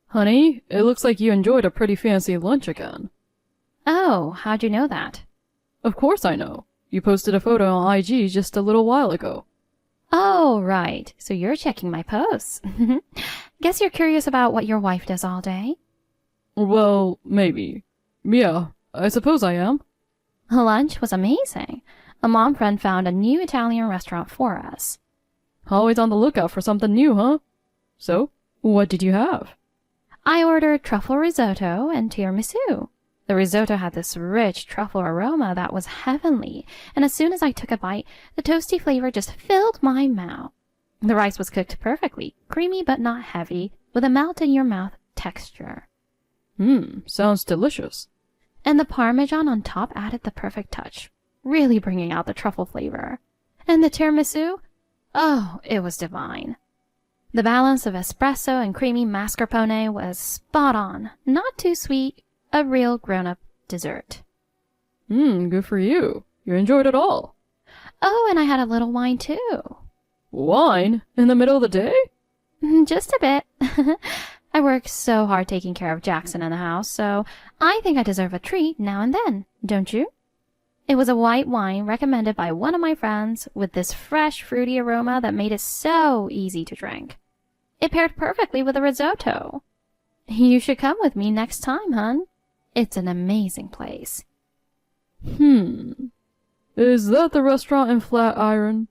Honey, it looks like you enjoyed a pretty fancy lunch again. Oh, how'd you know that? Of course I know. You posted a photo on IG just a little while ago. Oh, right. So you're checking my posts. Guess you're curious about what your wife does all day? Well, maybe. Yeah, I suppose I am. Lunch was amazing. A mom friend found a new Italian restaurant for us. Always on the lookout for something new, huh? So, what did you have? I ordered truffle risotto and tiramisu. The risotto had this rich truffle aroma that was heavenly, and as soon as I took a bite, the toasty flavor just filled my mouth. The rice was cooked perfectly, creamy but not heavy, with a melt-in-your-mouth texture. Sounds delicious. And the parmesan on top added the perfect touch, really bringing out the truffle flavor. And the tiramisu? Oh, it was divine. The balance of espresso and creamy mascarpone was spot on, not too sweet, a real grown-up dessert. Good for you. You enjoyed it all. Oh, and I had a little wine too. Wine? In the middle of the day? Just a bit. I work so hard taking care of Jackson in the house, so I think I deserve a treat now and then, don't you? It was a white wine recommended by one of my friends with this fresh, fruity aroma that made it so easy to drink. It paired perfectly with a risotto. You should come with me next time, hun. It's an amazing place. Is that the restaurant in Flatiron?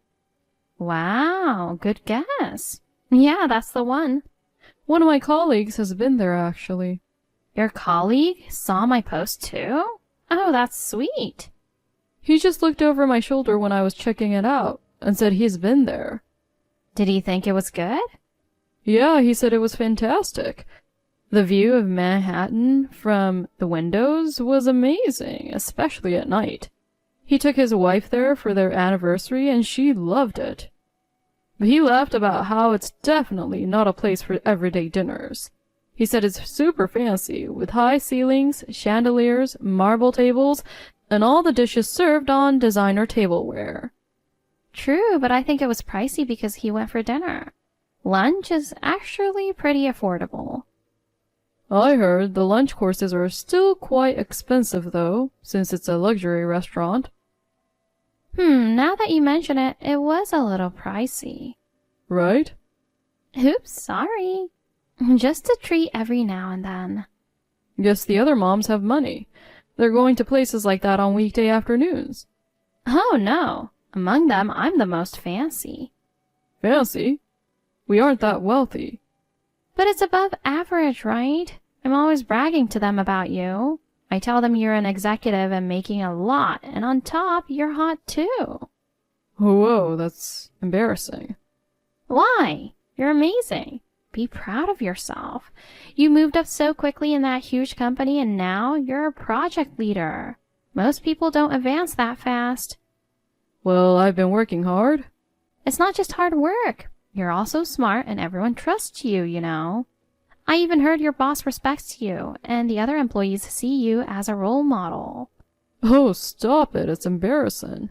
Wow, good guess. Yeah, that's the one. One of my colleagues has been there, actually. Your colleague saw my post too? Oh, that's sweet. He just looked over my shoulder when I was checking it out and said he's been there. Did he think it was good? Yeah, he said it was fantastic. The view of Manhattan from the windows was amazing, especially at night. He took his wife there for their anniversary and she loved it. But he laughed about how it's definitely not a place for everyday dinners. He said it's super fancy, with high ceilings, chandeliers, marble tables, and all the dishes served on designer tableware. True, but I think it was pricey because he went for dinner. Lunch is actually pretty affordable. I heard the lunch courses are still quite expensive though, since it's a luxury restaurant. Now that you mention it, it was a little pricey. Right? Oops, sorry. Just a treat every now and then. Guess the other moms have money. They're going to places like that on weekday afternoons. Oh no, among them I'm the most fancy. Fancy? We aren't that wealthy. But it's above average, right? I'm always bragging to them about you. I tell them you're an executive and making a lot, and on top, you're hot too. Whoa, that's embarrassing. Why? You're amazing. Be proud of yourself. You moved up so quickly in that huge company, and now you're a project leader. Most people don't advance that fast. Well, I've been working hard. It's not just hard work. You're also smart, and everyone trusts you, you know. I even heard your boss respects you, and the other employees see you as a role model. Oh, stop it. It's embarrassing.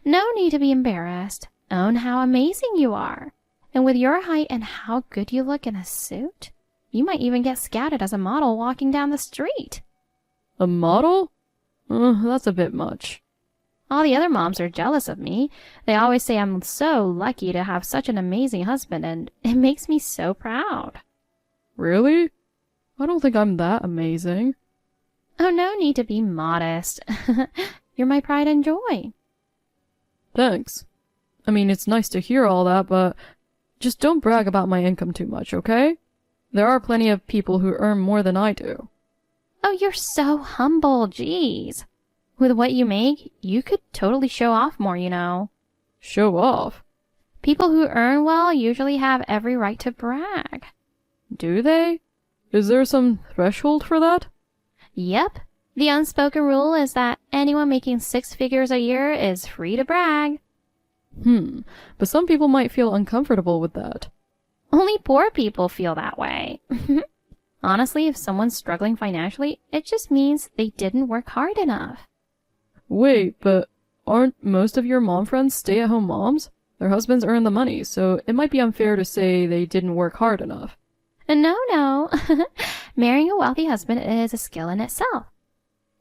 No need to be embarrassed. Own how amazing you are. And with your height and how good you look in a suit, you might even get scouted as a model walking down the street. A model? That's a bit much. All the other moms are jealous of me. They always say I'm so lucky to have such an amazing husband, and it makes me so proud. Really? I don't think I'm that amazing. Oh, no need to be modest. You're my pride and joy. Thanks. I mean, it's nice to hear all that, but just don't brag about my income too much, okay? There are plenty of people who earn more than I do. Oh, you're so humble, geez. With what you make, you could totally show off more, you know. Show off? People who earn well usually have every right to brag. Do they? Is there some threshold for that? Yep. The unspoken rule is that anyone making 6 figures a year is free to brag. But some people might feel uncomfortable with that. Only poor people feel that way. Honestly, if someone's struggling financially, it just means they didn't work hard enough. Wait, but aren't most of your mom friends stay-at-home moms? Their husbands earn the money, so it might be unfair to say they didn't work hard enough. No. Marrying a wealthy husband is a skill in itself.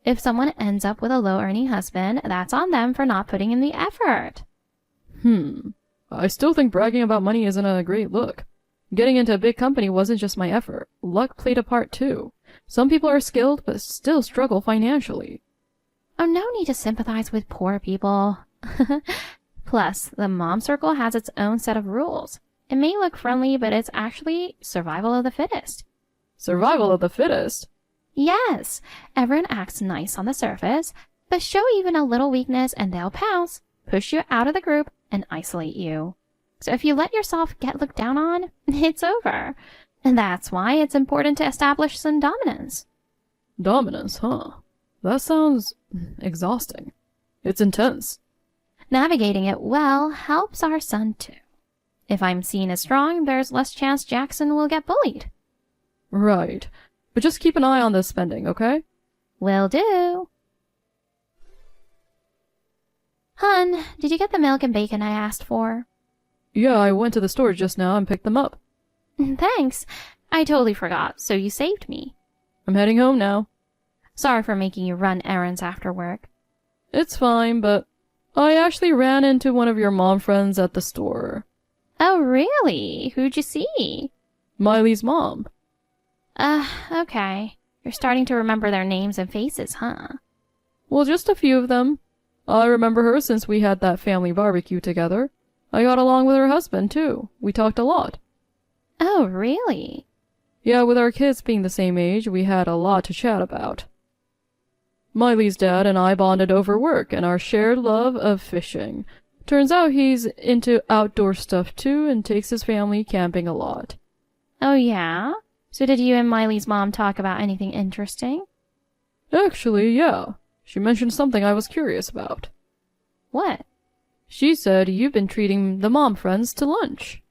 If someone ends up with a low-earning husband, that's on them for not putting in the effort. I still think bragging about money isn't a great look. Getting into a big company wasn't just my effort. Luck played a part too. Some people are skilled but still struggle financially. Oh, no need to sympathize with poor people. Plus, the mom circle has its own set of rules. It may look friendly, but it's actually survival of the fittest. Survival of the fittest? Yes, everyone acts nice on the surface, but show even a little weakness and they'll pounce, push you out of the group, and isolate you. So if you let yourself get looked down on, it's over. And that's why it's important to establish some dominance. Dominance, huh? That sounds exhausting. It's intense. Navigating it well helps our son too. If I'm seen as strong, there's less chance Jackson will get bullied. Right. But just keep an eye on the spending, okay? Will do. Hun, did you get the milk and bacon I asked for? Yeah, I went to the store just now and picked them up. Thanks. I totally forgot, so you saved me. I'm heading home now. Sorry for making you run errands after work. It's fine, but I actually ran into one of your mom friends at the store. Oh, really? Who'd you see? Miley's mom. Okay. You're starting to remember their names and faces, huh? Well, just a few of them. I remember her since we had that family barbecue together. I got along with her husband, too. We talked a lot. Oh, really? Yeah, with our kids being the same age, we had a lot to chat about. Miley's dad and I bonded over work and our shared love of fishing. Turns out he's into outdoor stuff too and takes his family camping a lot. Oh, yeah? So did you and Miley's mom talk about anything interesting? Actually, yeah. She mentioned something I was curious about. What? She said you've been treating the mom friends to lunch.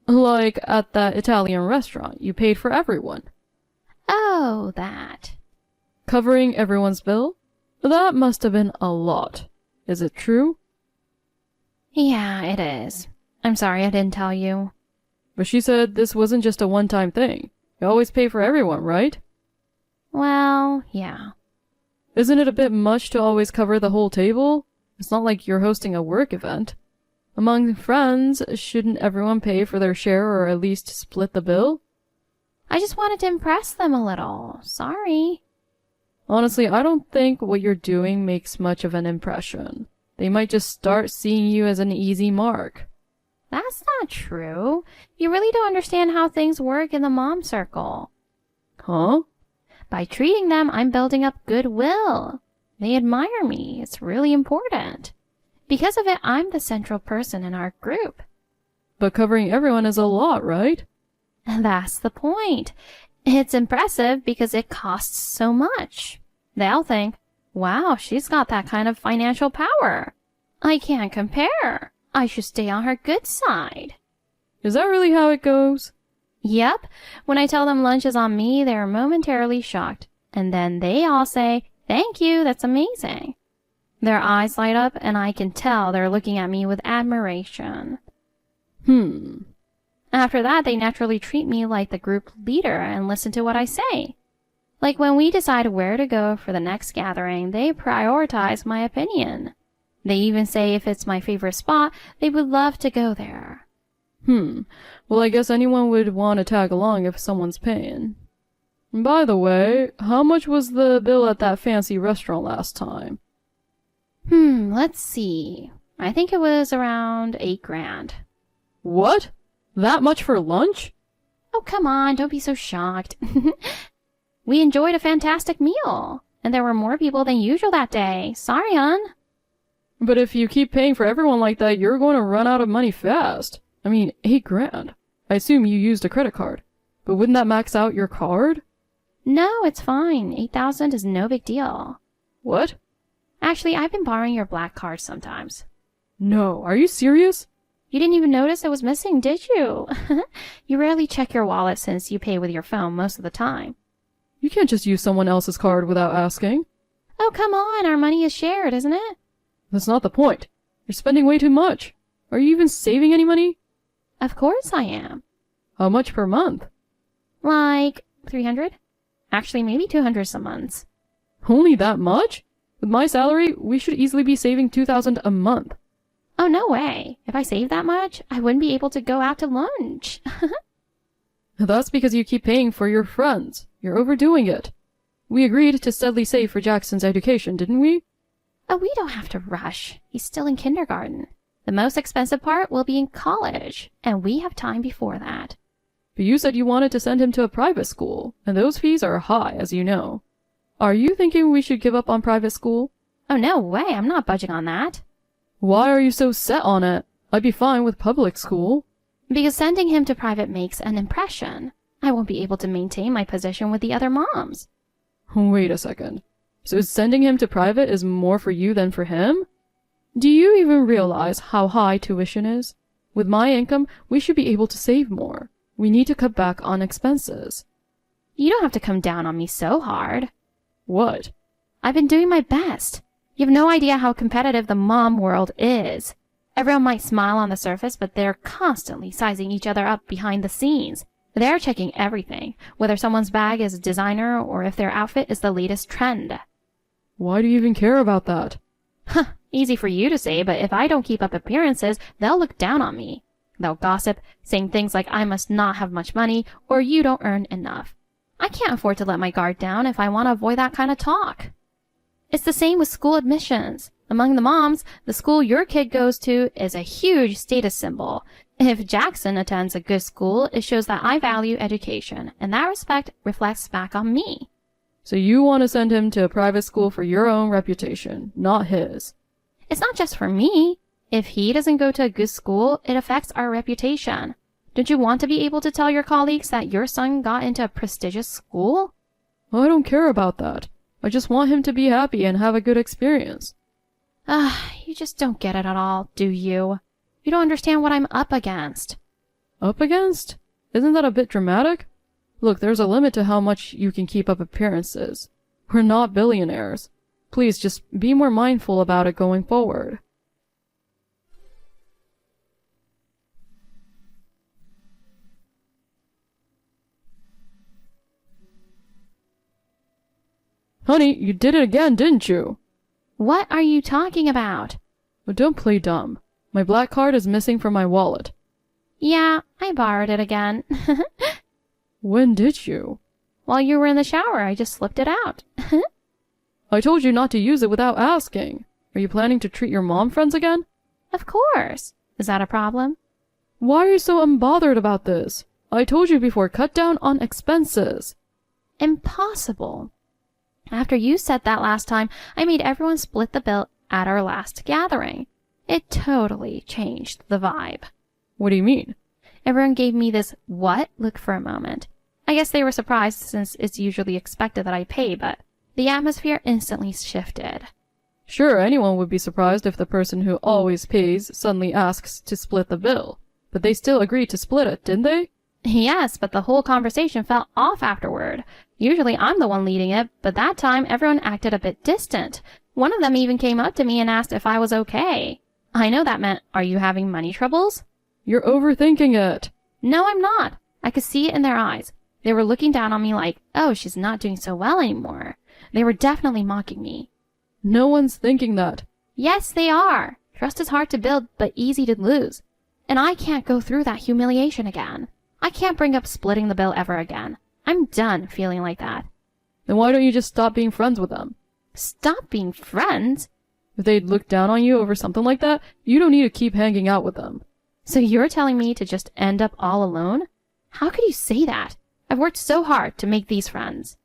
Like at that Italian restaurant you paid for everyone. Oh, that. Covering everyone's bill? That must have been a lot. Is it true? Yeah, it is. I'm sorry I didn't tell you. But she said this wasn't just a one-time thing. You always pay for everyone, right? Well, yeah. Isn't it a bit much to always cover the whole table? It's not like you're hosting a work event. Among friends, shouldn't everyone pay for their share or at least split the bill? I just wanted to impress them a little. Sorry. Honestly, I don't think what you're doing makes much of an impression. They might just start seeing you as an easy mark. That's not true. You really don't understand how things work in the mom circle. Huh? By treating them, I'm building up goodwill. They admire me. It's really important. Because of it, I'm the central person in our group. But covering everyone is a lot, right? That's the point. It's impressive because it costs so much. They'll think, wow, she's got that kind of financial power. I can't compare. I should stay on her good side. Is that really how it goes? Yep. When I tell them lunch is on me, they're momentarily shocked. And then they all say, thank you, that's amazing. Their eyes light up, and I can tell they're looking at me with admiration. After that, they naturally treat me like the group leader and listen to what I say. Like when we decide where to go for the next gathering, they prioritize my opinion. They even say if it's my favorite spot, they would love to go there. Well, I guess anyone would want to tag along if someone's paying. By the way, how much was the bill at that fancy restaurant last time? Let's see. I think it was around $8,000. What? That much for lunch? Oh, come on, don't be so shocked. We enjoyed a fantastic meal, and there were more people than usual that day. Sorry, hon. But if you keep paying for everyone like that, you're going to run out of money fast. I mean, $8,000. I assume you used a credit card. But wouldn't that max out your card? No, it's fine. $8,000 is no big deal. What? Actually, I've been borrowing your black card sometimes. No, are you serious? You didn't even notice it was missing, did you? You rarely check your wallet since you pay with your phone most of the time. You can't just use someone else's card without asking. Oh, come on. Our money is shared, isn't it? That's not the point. You're spending way too much. Are you even saving any money? Of course I am. How much per month? Like 300? Actually, maybe 200 some months. Only that much? With my salary, we should easily be saving $2,000 a month. Oh, no way. If I saved that much, I wouldn't be able to go out to lunch. That's because you keep paying for your friends. You're overdoing it. We agreed to steadily save for Jackson's education, didn't we? Oh, we don't have to rush. He's still in kindergarten. The most expensive part will be in college, and we have time before that. But you said you wanted to send him to a private school, and those fees are high, as you know. Are you thinking we should give up on private school? Oh, no way. I'm not budging on that. Why are you so set on it? I'd be fine with public school. Because sending him to private makes an impression. I won't be able to maintain my position with the other moms. Wait a second. So sending him to private is more for you than for him? Do you even realize how high tuition is? With my income, we should be able to save more. We need to cut back on expenses. You don't have to come down on me so hard. What? I've been doing my best. You have no idea how competitive the mom world is. Everyone might smile on the surface, but they're constantly sizing each other up behind the scenes. They're checking everything, whether someone's bag is designer or if their outfit is the latest trend. Why do you even care about that? Huh, easy for you to say, but if I don't keep up appearances, they'll look down on me. They'll gossip, saying things like I must not have much money or you don't earn enough. I can't afford to let my guard down if I want to avoid that kind of talk. It's the same with school admissions. Among the moms, the school your kid goes to is a huge status symbol. If Jackson attends a good school, it shows that I value education, and that respect reflects back on me. So you want to send him to a private school for your own reputation, not his. It's not just for me. If he doesn't go to a good school, it affects our reputation. Don't you want to be able to tell your colleagues that your son got into a prestigious school? I don't care about that. I just want him to be happy and have a good experience. You just don't get it at all, do you? You don't understand what I'm up against. Up against? Isn't that a bit dramatic? Look, there's a limit to how much you can keep up appearances. We're not billionaires. Please just be more mindful about it going forward. Honey, you did it again, didn't you? What are you talking about? Well, don't play dumb. My black card is missing from my wallet. Yeah, I borrowed it again. When did you? While you were in the shower, I just slipped it out. I told you not to use it without asking. Are you planning to treat your mom friends again? Of course. Is that a problem? Why are you so unbothered about this? I told you before, cut down on expenses. Impossible. After you said that last time, I made everyone split the bill at our last gathering. It totally changed the vibe. What do you mean? Everyone gave me this what look for a moment. I guess they were surprised since it's usually expected that I pay, but the atmosphere instantly shifted. Sure, anyone would be surprised if the person who always pays suddenly asks to split the bill. But they still agreed to split it, didn't they? Yes, but the whole conversation fell off afterward. Usually I'm the one leading it, but that time everyone acted a bit distant. One of them even came up to me and asked if I was okay. I know that meant, are you having money troubles? You're overthinking it. No, I'm not. I could see it in their eyes. They were looking down on me like, oh, she's not doing so well anymore. They were definitely mocking me. No one's thinking that. Yes, they are. Trust is hard to build, but easy to lose. And I can't go through that humiliation again. I can't bring up splitting the bill ever again. I'm done feeling like that. Then why don't you just stop being friends with them? Stop being friends? If they'd look down on you over something like that, you don't need to keep hanging out with them. So you're telling me to just end up all alone? How could you say that? I've worked so hard to make these friends.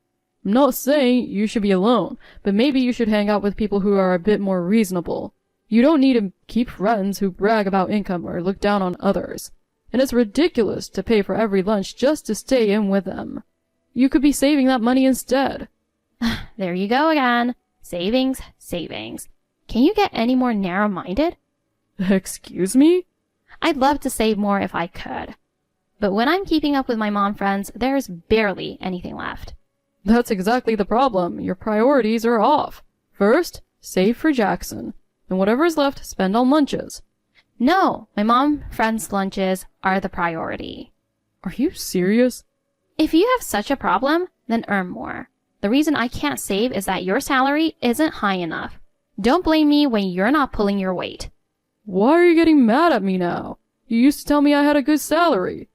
I'm not saying you should be alone, but maybe you should hang out with people who are a bit more reasonable. You don't need to keep friends who brag about income or look down on others. And it's ridiculous to pay for every lunch just to stay in with them. You could be saving that money instead. There you go again. Savings, savings. Can you get any more narrow-minded? Excuse me? I'd love to save more if I could. But when I'm keeping up with my mom friends, there's barely anything left. That's exactly the problem. Your priorities are off. First, save for Jackson. And whatever is left, spend on lunches. No, my mom friends' lunches are the priority. Are you serious? If you have such a problem, then earn more. The reason I can't save is that your salary isn't high enough. Don't blame me when you're not pulling your weight. Why are you getting mad at me now? You used to tell me I had a good salary.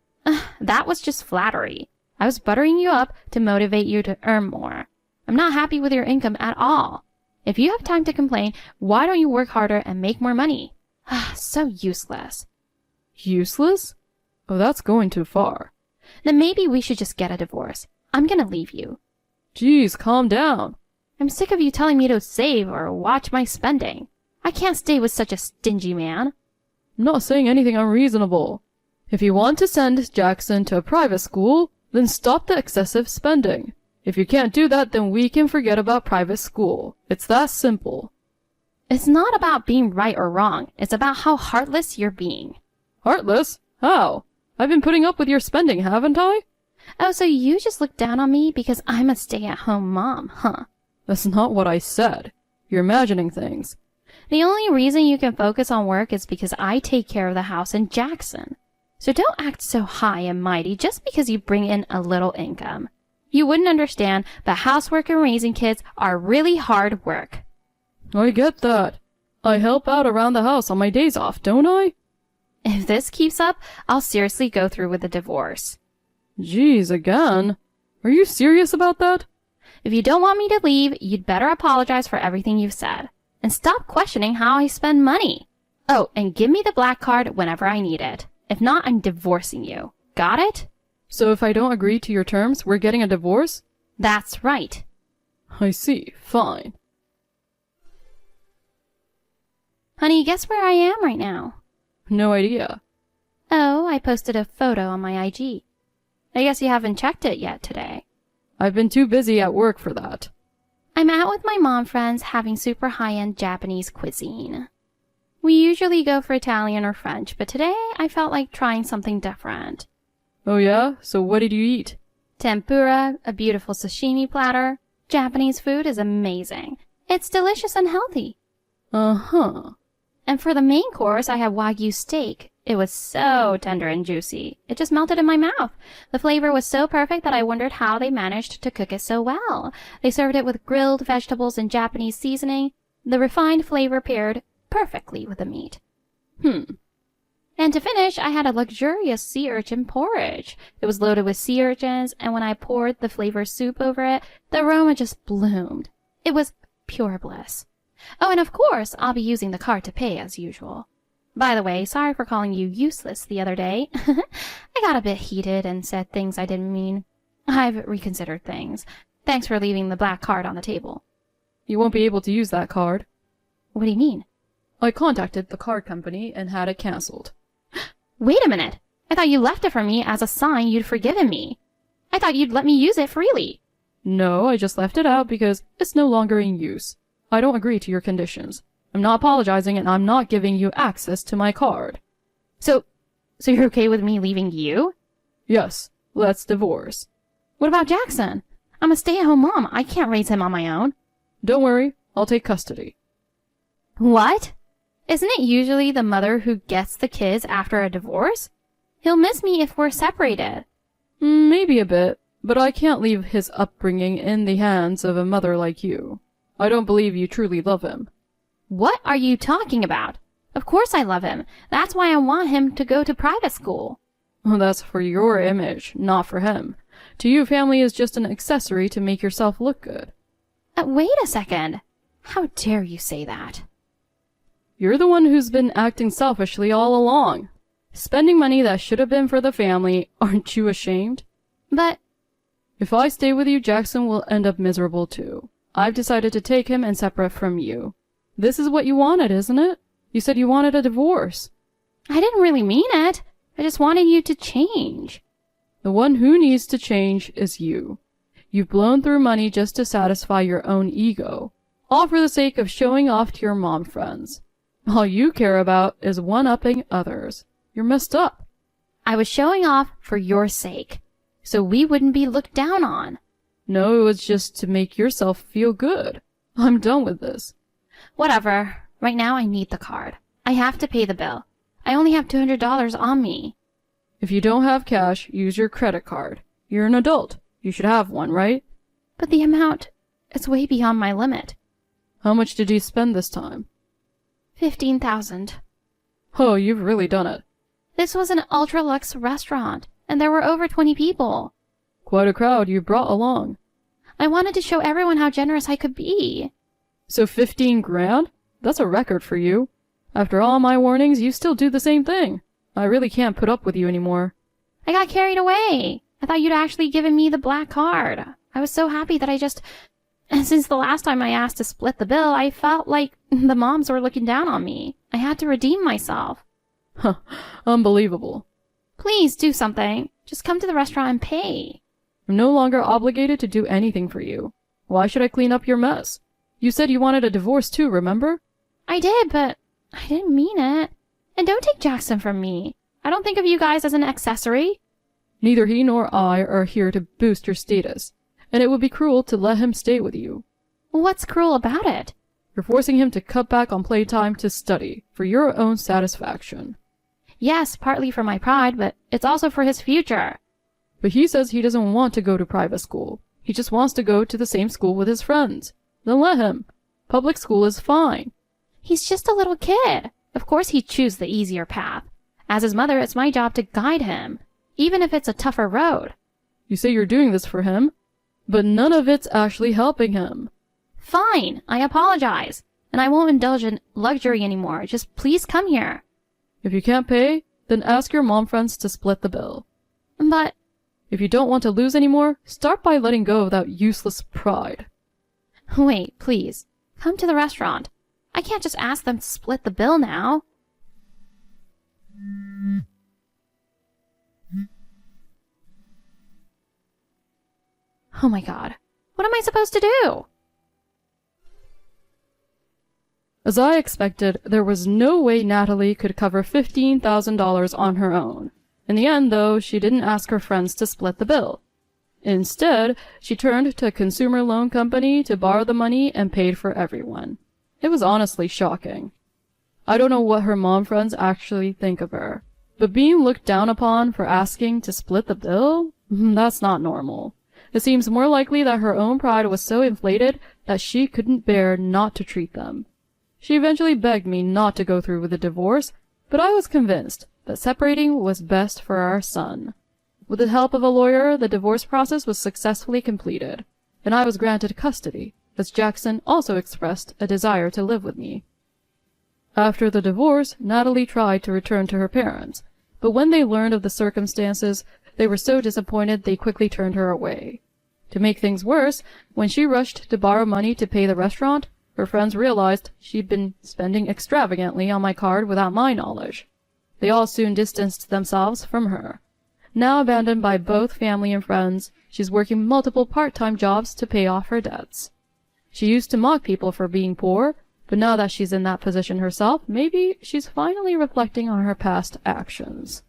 That was just flattery. I was buttering you up to motivate you to earn more. I'm not happy with your income at all. If you have time to complain, why don't you work harder and make more money? So useless. Useless? Oh, that's going too far. Then maybe we should just get a divorce. I'm gonna leave you. Geez, calm down. I'm sick of you telling me to save or watch my spending. I can't stay with such a stingy man. I'm not saying anything unreasonable. If you want to send Jackson to a private school, then stop the excessive spending. If you can't do that, then we can forget about private school. It's that simple. It's not about being right or wrong. It's about how heartless you're being. Heartless? How? I've been putting up with your spending, haven't I? Oh, so you just look down on me because I'm a stay-at-home mom, huh? That's not what I said. You're imagining things. The only reason you can focus on work is because I take care of the house in Jackson. So don't act so high and mighty just because you bring in a little income. You wouldn't understand, but housework and raising kids are really hard work. I get that. I help out around the house on my days off, don't I? If this keeps up, I'll seriously go through with the divorce. Geez, again? Are you serious about that? If you don't want me to leave, you'd better apologize for everything you've said. And stop questioning how I spend money. Oh, and give me the black card whenever I need it. If not, I'm divorcing you. Got it? So if I don't agree to your terms, we're getting a divorce? That's right. I see. Fine. Honey, guess where I am right now? No idea. Oh, I posted a photo on my IG. I guess you haven't checked it yet today. I've been too busy at work for that. I'm out with my mom friends having super high-end Japanese cuisine. We usually go for Italian or French, but today I felt like trying something different. Oh yeah? So what did you eat? Tempura, a beautiful sashimi platter. Japanese food is amazing. It's delicious and healthy. Uh-huh. And for the main course, I had Wagyu steak. It was so tender and juicy. It just melted in my mouth. The flavor was so perfect that I wondered how they managed to cook it so well. They served it with grilled vegetables and Japanese seasoning. The refined flavor paired perfectly with the meat. And to finish, I had a luxurious sea urchin porridge. It was loaded with sea urchins, and when I poured the flavored soup over it, the aroma just bloomed. It was pure bliss. Oh, and of course, I'll be using the card to pay as usual. By the way, sorry for calling you useless the other day. I got a bit heated and said things I didn't mean. I've reconsidered things. Thanks for leaving the black card on the table. You won't be able to use that card. What do you mean? I contacted the card company and had it cancelled. Wait a minute. I thought you left it for me as a sign you'd forgiven me. I thought you'd let me use it freely. No, I just left it out because it's no longer in use. I don't agree to your conditions. I'm not apologizing and I'm not giving you access to my card. So you're okay with me leaving you? Yes, let's divorce. What about Jackson? I'm a stay-at-home mom. I can't raise him on my own. Don't worry, I'll take custody. What? Isn't it usually the mother who gets the kids after a divorce? He'll miss me if we're separated. Maybe a bit, but I can't leave his upbringing in the hands of a mother like you. I don't believe you truly love him. What are you talking about? Of course I love him. That's why I want him to go to private school. Well, that's for your image, not for him. To you, family is just an accessory to make yourself look good. Wait a second. How dare you say that? You're the one who's been acting selfishly all along. Spending money that should have been for the family, aren't you ashamed? But... If I stay with you, Jackson will end up miserable too. I've decided to take him and separate from you. This is what you wanted, isn't it? You said you wanted a divorce. I didn't really mean it. I just wanted you to change. The one who needs to change is you. You've blown through money just to satisfy your own ego, all for the sake of showing off to your mom friends. All you care about is one-upping others. You're messed up. I was showing off for your sake, so we wouldn't be looked down on. No, it was just to make yourself feel good. I'm done with this. Whatever. Right now I need the card. I have to pay the bill. I only have $200 on me. If you don't have cash, use your credit card. You're an adult. You should have one, right? But the amount is way beyond my limit. How much did you spend this time? 15,000. Oh, you've really done it. This was an ultra-luxe restaurant, and there were over 20 people. Quite a crowd you brought along. I wanted to show everyone how generous I could be. So 15 grand? That's a record for you. After all my warnings, you still do the same thing. I really can't put up with you anymore. I got carried away. I thought you'd actually given me the black card. I was so happy that since the last time I asked to split the bill, I felt like the moms were looking down on me. I had to redeem myself. Huh, unbelievable. Please do something. Just come to the restaurant and pay. I'm no longer obligated to do anything for you. Why should I clean up your mess? You said you wanted a divorce too, remember? I did, but I didn't mean it. And don't take Jackson from me. I don't think of you guys as an accessory. Neither he nor I are here to boost your status, and it would be cruel to let him stay with you. What's cruel about it? You're forcing him to cut back on playtime to study, for your own satisfaction. Yes, partly for my pride, but it's also for his future. But he says he doesn't want to go to private school. He just wants to go to the same school with his friends. Then let him. Public school is fine. He's just a little kid. Of course he'd choose the easier path. As his mother, it's my job to guide him, even if it's a tougher road. You say you're doing this for him, but none of it's actually helping him. Fine, I apologize, and I won't indulge in luxury anymore. Just please come here. If you can't pay, then ask your mom friends to split the bill. But if you don't want to lose anymore, start by letting go of that useless pride. wait, please. Come to the restaurant. I can't just ask them to split the bill now. Oh my god. What am I supposed to do? As I expected, there was no way Natalie could cover $15,000 on her own. In the end, though, she didn't ask her friends to split the bill. Instead, she turned to a consumer loan company to borrow the money and paid for everyone. It was honestly shocking. I don't know what her mom friends actually think of her, but being looked down upon for asking to split the bill? That's not normal. It seems more likely that her own pride was so inflated that she couldn't bear not to treat them. She eventually begged me not to go through with the divorce, but I was convinced that separating was best for our son. With the help of a lawyer, the divorce process was successfully completed, and I was granted custody, as Jackson also expressed a desire to live with me. After the divorce, Natalie tried to return to her parents, but when they learned of the circumstances, they were so disappointed they quickly turned her away. To make things worse, when she rushed to borrow money to pay the restaurant, her friends realized she'd been spending extravagantly on my card without my knowledge. They all soon distanced themselves from her. Now abandoned by both family and friends, she's working multiple part-time jobs to pay off her debts. She used to mock people for being poor, but now that she's in that position herself, maybe she's finally reflecting on her past actions.